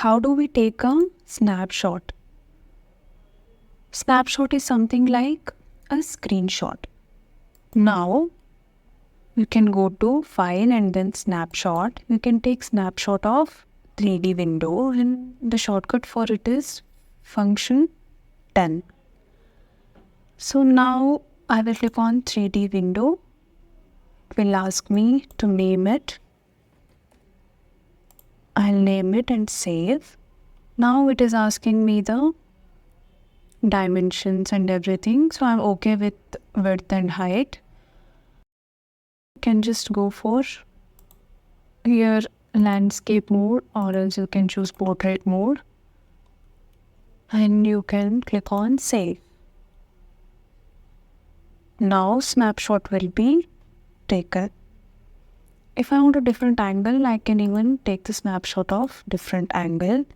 How do we take a snapshot? Snapshot is something like a screenshot. Now, you can go to File and then Snapshot. You can take snapshot of 3D window and the shortcut for it is function 10. So now I will click on 3D window. It will ask me to name it. I'll name it and save. Now it is asking me the dimensions and everything. So I'm okay with width and height. You can just go for here landscape mode, or else you can choose portrait mode. And you can click on save. Now snapshot will be taken. If I want a different angle, I can even take the snapshot of different angle.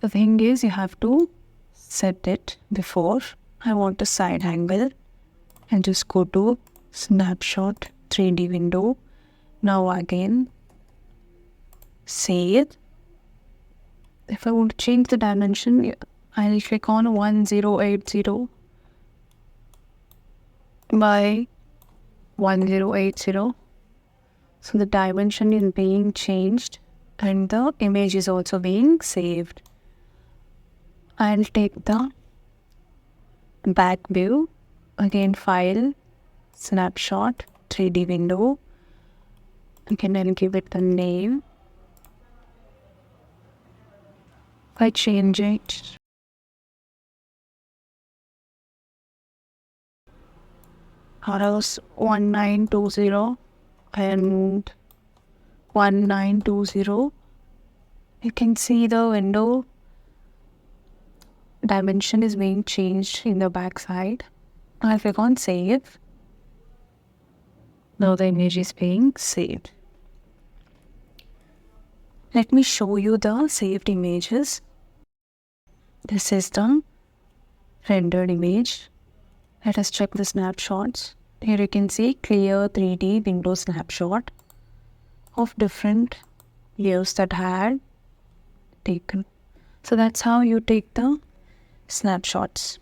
The thing is, you have to set it before. I want a side angle and just go to snapshot 3D window. Now again save. If I want to change the dimension, I'll click on 1080 by 1080. So the dimension is being changed and the image is also being saved. I'll take the back view. Again, File, Snapshot, 3D window. Again, I'll give it a name. If I change it, house 1920 and 1920. You can see the window dimension is being changed in the back side. I'll click on save. Now the image is being saved. Let me show you the saved images. This is the rendered image. Let us check the snapshots. Here you can see clear 3D window snapshot of different layers that I had taken. So that's how you take the snapshots.